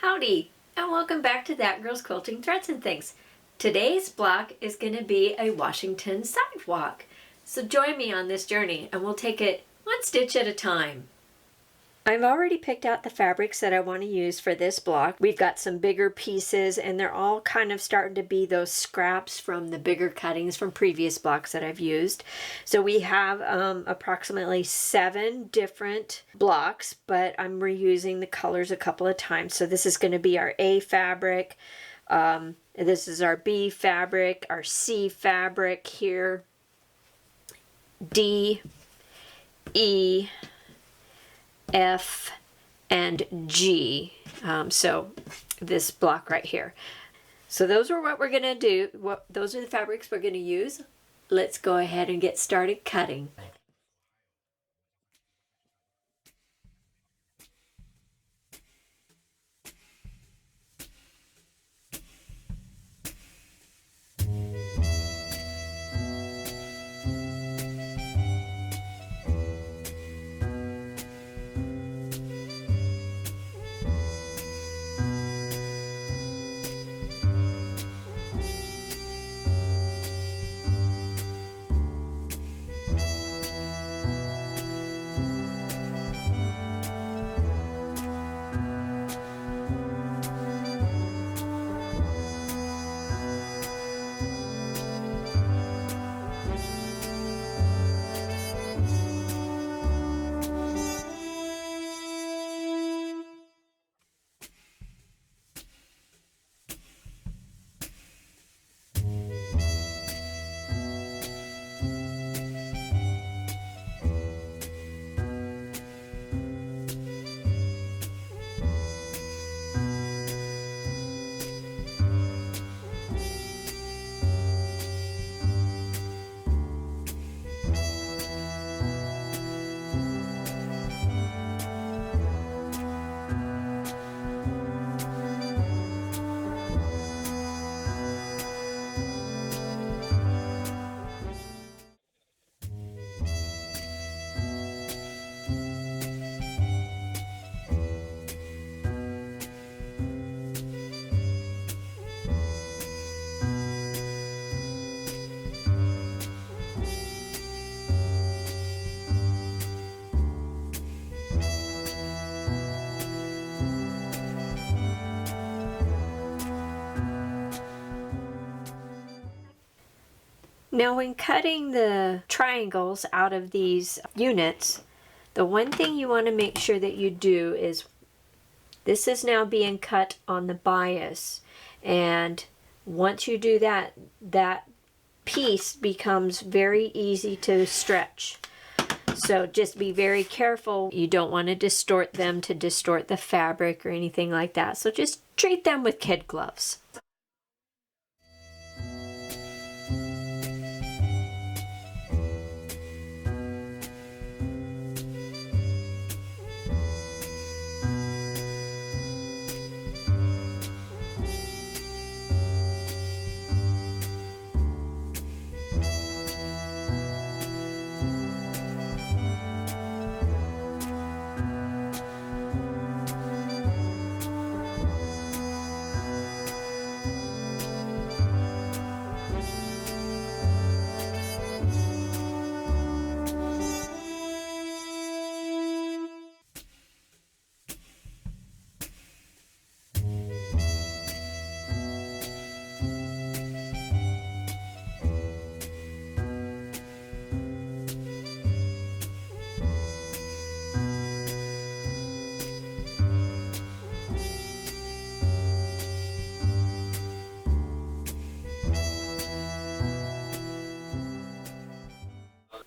Howdy, and welcome back to That Girl's Quilting Threads and Things. Today's block is going to be a Washington Sidewalk. So join me on this journey and we'll take it one stitch at a time. I've already picked out the fabrics that I want to use for this block. We've got some bigger pieces and they're all kind of starting to be those scraps from the bigger cuttings from previous blocks that I've used. So we have approximately 7 different blocks, but I'm reusing the colors a couple of times. So this is going to be our A fabric, this is our B fabric, our C fabric here, D, E, F, and G. So this block right here. So those are what we're going to do. Those are the fabrics we're going to use. Let's go ahead and get started cutting. Now when cutting the triangles out of these units, the one thing you want to make sure that you do is, this is now being cut on the bias, and once you do that, that piece becomes very easy to stretch. So just be very careful. You don't want to distort them to distort the fabric or anything like that. So just treat them with kid gloves.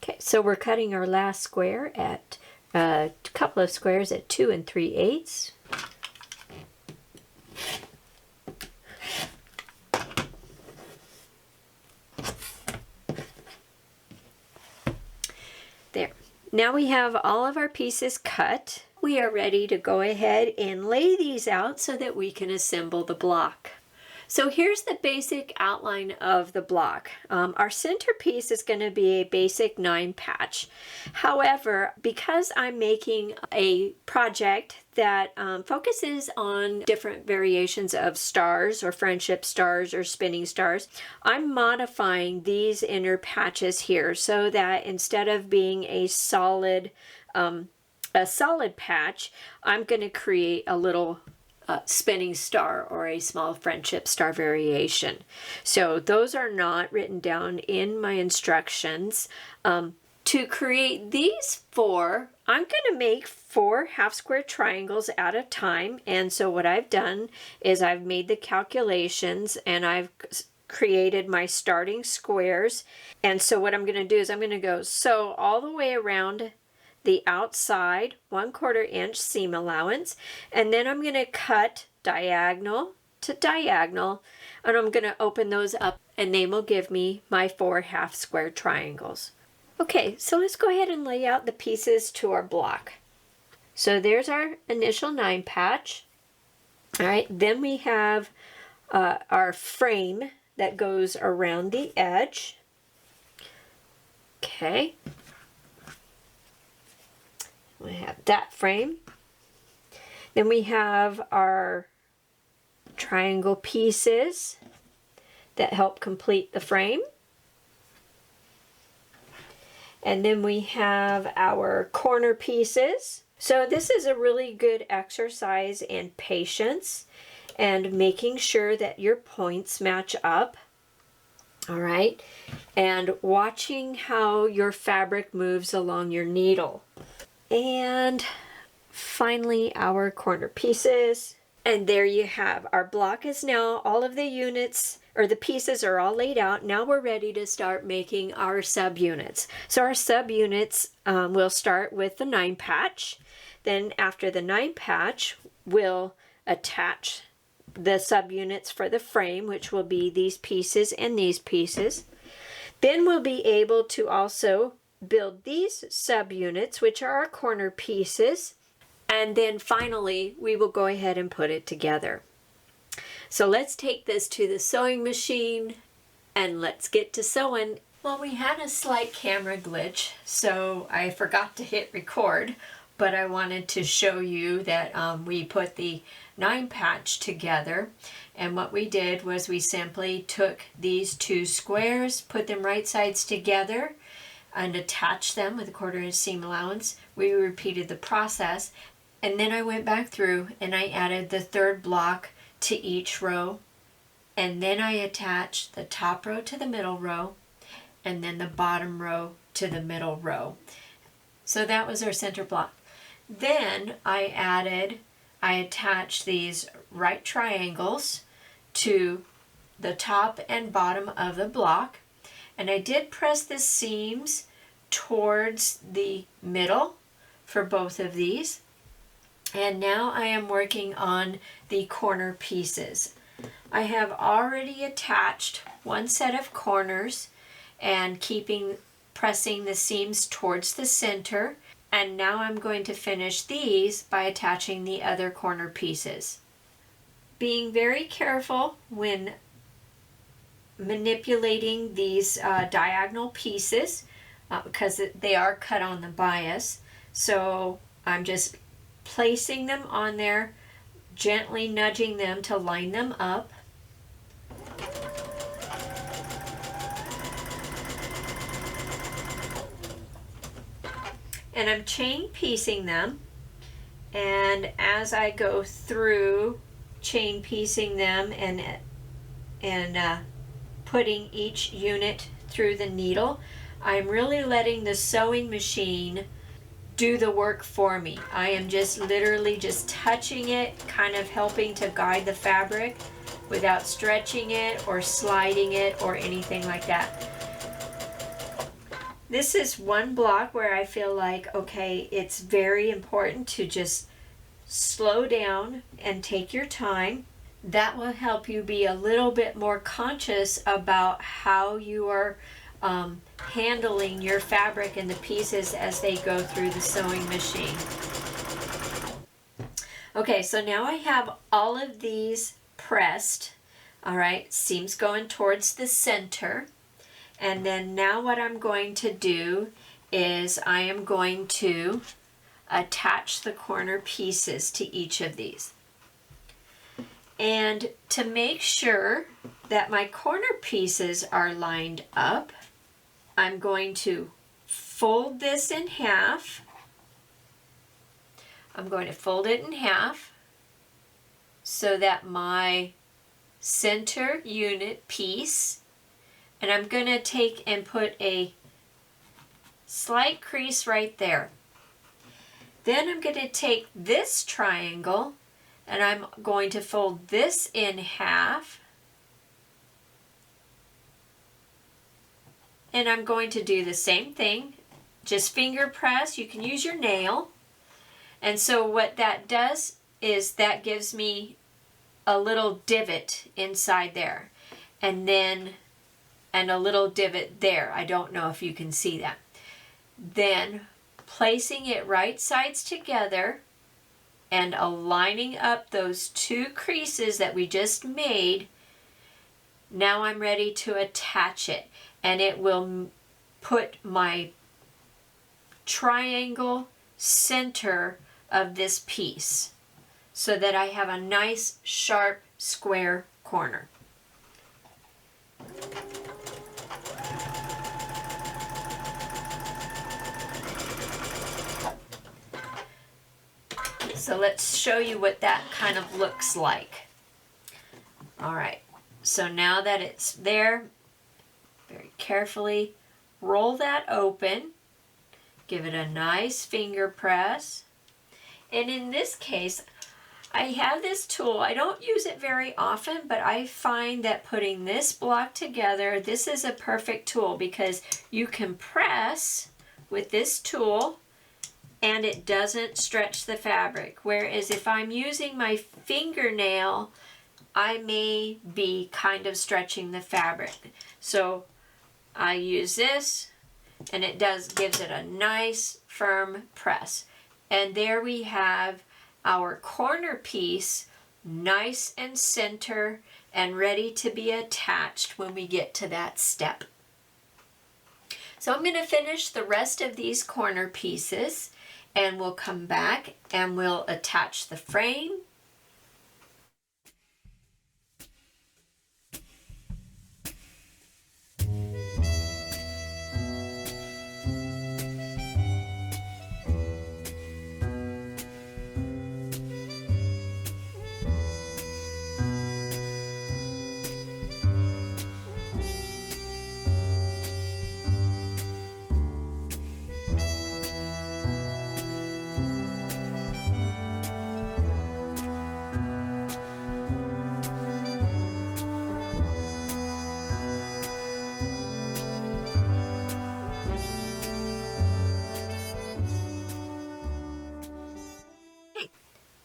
Okay, so we're cutting our last square at a couple of squares at 2 3/8. There. Now we have all of our pieces cut. We are ready to go ahead and lay these out so that we can assemble the block. So here's the basic outline of the block. Our centerpiece is going to be a basic 9 patch. However, because I'm making a project that focuses on different variations of stars or friendship stars or spinning stars, I'm modifying these inner patches here so that instead of being a solid patch, I'm going to create a little spinning star or a small friendship star variation. So those are not written down in my instructions. To create these 4, I'm going to make 4 half square triangles at a time. And so what I've done is I've made the calculations and I've created my starting squares. And so what I'm going to do is I'm going to go sew all the way around the outside 1/4 inch seam allowance, and then I'm going to cut diagonal to diagonal, and I'm going to open those up, and they will give me my 4 half square triangles. Okay, so let's go ahead and lay out the pieces to our block. So there's our initial 9 patch. All right, then we have our frame that goes around the edge. Okay. We have that frame. Then we have our triangle pieces that help complete the frame. And then we have our corner pieces. So this is a really good exercise in patience and making sure that your points match up. All right. And watching how your fabric moves along your needle. And finally our corner pieces. And there you have, our block is now, all of the units or the pieces are all laid out. Now we're ready to start making our subunits. So our subunits, we'll start with the 9 patch. Then after the 9 patch, we'll attach the subunits for the frame, which will be these pieces and these pieces. Then we'll be able to also build these subunits, which are our corner pieces, and then finally we will go ahead and put it together. So let's take this to the sewing machine and let's get to sewing. Well, we had a slight camera glitch, so I forgot to hit record, but I wanted to show you that we put the 9 patch together, and what we did was we simply took these 2 squares, put them right sides together, and attach them with a 1/4 inch seam allowance. We repeated the process, and then I went back through and I added the 3rd block to each row, and then I attached the top row to the middle row and then the bottom row to the middle row. So that was our center block. Then I attached these right triangles to the top and bottom of the block. And I did press the seams towards the middle for both of these. And now I am working on the corner pieces. I have already attached 1 set of corners and pressing the seams towards the center. And now I'm going to finish these by attaching the other corner pieces. Being very careful when manipulating these diagonal pieces because they are cut on the bias. So I'm just placing them on there, gently nudging them to line them up. And I'm chain piecing them, and as I go through chain piecing them and putting each unit through the needle, I'm really letting the sewing machine do the work for me. I am just literally just touching it, kind of helping to guide the fabric without stretching it or sliding it or anything like that. This is one block where I feel like, okay, it's very important to just slow down and take your time. That will help you be a little bit more conscious about how you are handling your fabric and the pieces as they go through the sewing machine. Okay, so now I have all of these pressed. All right, seams going towards the center. And then now what I'm going to do is I am going to attach the corner pieces to each of these. And to make sure that my corner pieces are lined up, I'm going to fold this in half. I'm going to fold it in half so that my center unit piece, and I'm going to take and put a slight crease right there. Then I'm going to take this triangle and I'm going to fold this in half, and I'm going to do the same thing, just finger press. You can use your nail. And so what that does is that gives me a little divot inside there, and a little divot there. I don't know if you can see that. Then placing it right sides together and aligning up those two creases that we just made, now I'm ready to attach it, and it will put my triangle center of this piece so that I have a nice sharp square corner. So let's show you what that kind of looks like. All right, so now that it's there, very carefully roll that open, give it a nice finger press. And in this case, I have this tool. I don't use it very often, but I find that putting this block together, this is a perfect tool because you can press with this tool and it doesn't stretch the fabric. Whereas if I'm using my fingernail, I may be kind of stretching the fabric. So I use this, and it gives it a nice firm press. And there we have our corner piece, nice and center and ready to be attached when we get to that step. So I'm going to finish the rest of these corner pieces, and we'll come back and we'll attach the frame.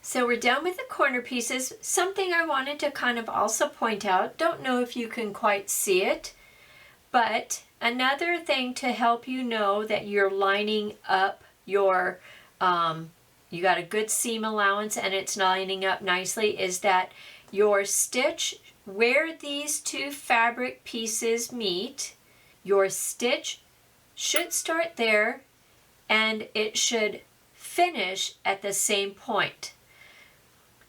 So we're done with the corner pieces. Something I wanted to kind of also point out, don't know if you can quite see it, but another thing to help you know that you're lining up your, you got a good seam allowance and it's lining up nicely, is that your stitch, where these two fabric pieces meet, your stitch should start there and it should finish at the same point.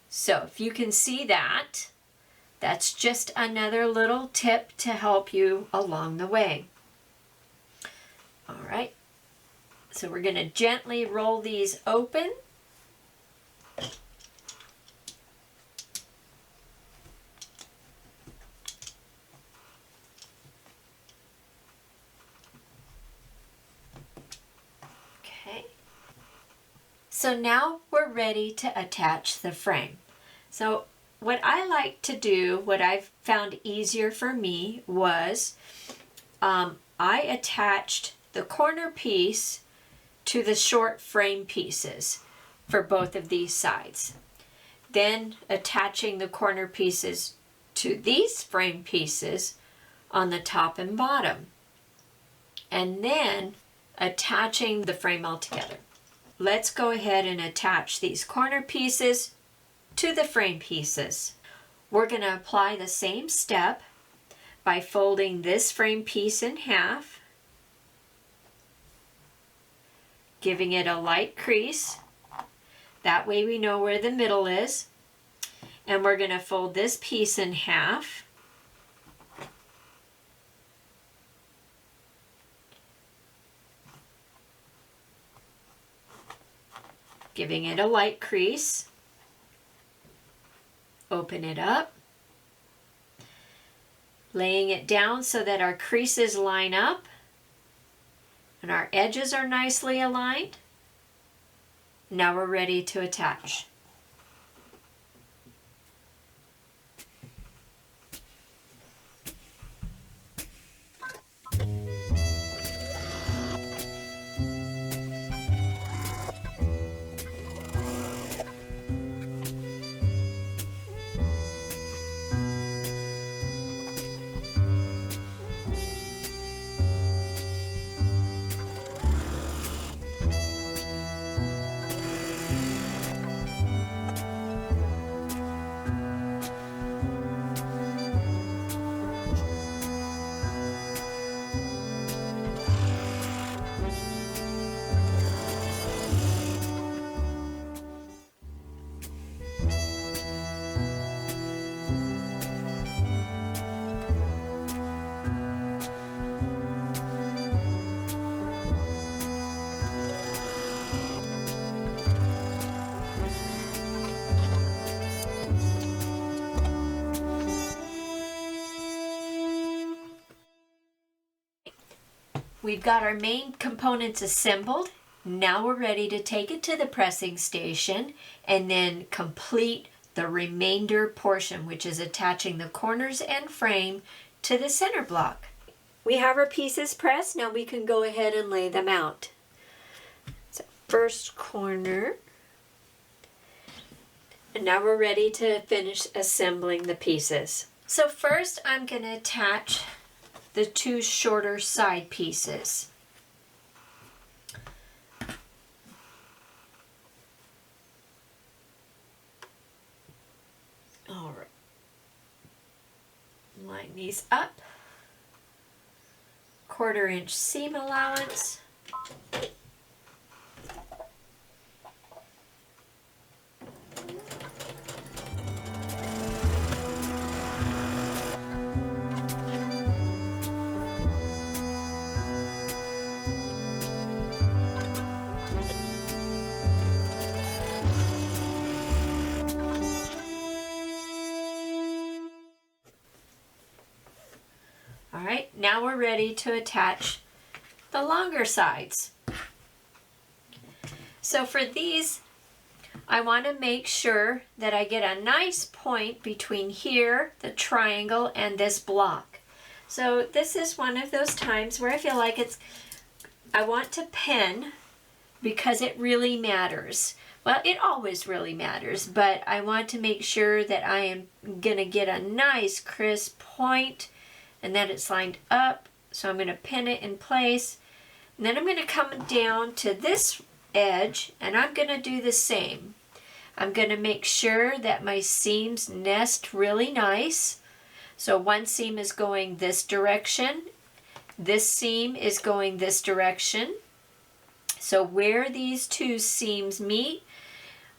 So if you can see that, that's just another little tip to help you along the way. All right, so we're going to gently roll these open. Okay, so now we're ready to attach the frame. So what I like to do, what I've found easier for me was I attached the corner piece to the short frame pieces for both of these sides. Then attaching the corner pieces to these frame pieces on the top and bottom. And then attaching the frame all together. Let's go ahead and attach these corner pieces to the frame pieces. we're going to apply the same step by folding this frame piece in half, giving it a light crease. That way we know where the middle is. And we're going to fold this piece in half. Giving it a light crease. Open it up. Laying it down so that our creases line up and our edges are nicely aligned. Now we're ready to attach. We've got our main components assembled. Now we're ready to take it to the pressing station and then complete the remainder portion, which is attaching the corners and frame to the center block. We have our pieces pressed. Now we can go ahead and lay them out. So first corner. And now we're ready to finish assembling the pieces. So first I'm going to attach the two shorter side pieces. All right. Line these up. 1/4 inch seam allowance. All right, now we're ready to attach the longer sides. So for these, I want to make sure that I get a nice point between here, the triangle, and this block. So this is one of those times where I feel like I want to pin because it really matters. Well, it always really matters, but I want to make sure that I am going to get a nice crisp point and that it's lined up. So I'm going to pin it in place. And then I'm going to come down to this edge and I'm going to do the same. I'm going to make sure that my seams nest really nice. So one seam is going this direction. This seam is going this direction. So where these two seams meet,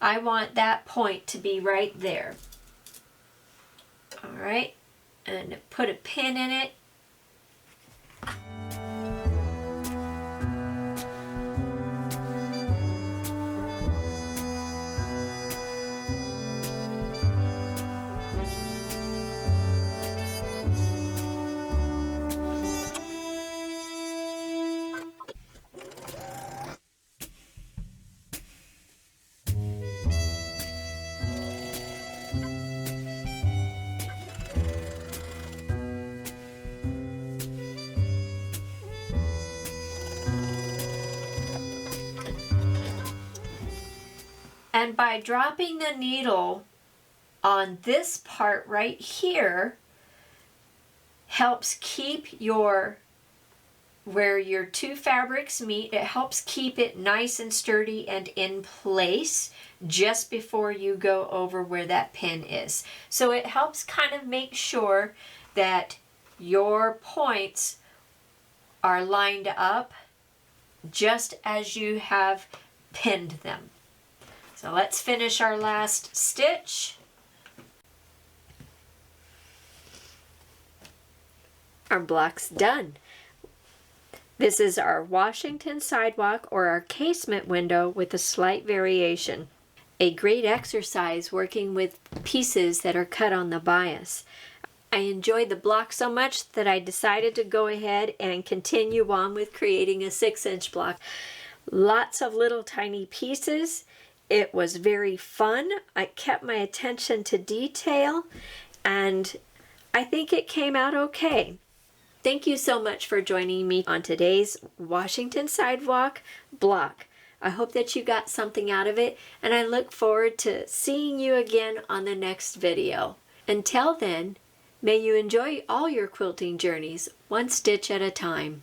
I want that point to be right there. All right. And put a pin in it. And by dropping the needle on this part right here, helps keep where your two fabrics meet, it helps keep it nice and sturdy and in place just before you go over where that pin is. So it helps kind of make sure that your points are lined up just as you have pinned them. So let's finish our last stitch. Our block's done. This is our Washington sidewalk, or our casement window, with a slight variation. A great exercise working with pieces that are cut on the bias. I enjoyed the block so much that I decided to go ahead and continue on with creating a 6-inch block. Lots of little tiny pieces. It was very fun. I kept my attention to detail, and I think it came out okay. Thank you so much for joining me on today's Washington Sidewalk block. I hope that you got something out of it, and I look forward to seeing you again on the next video. Until then, may you enjoy all your quilting journeys, one stitch at a time.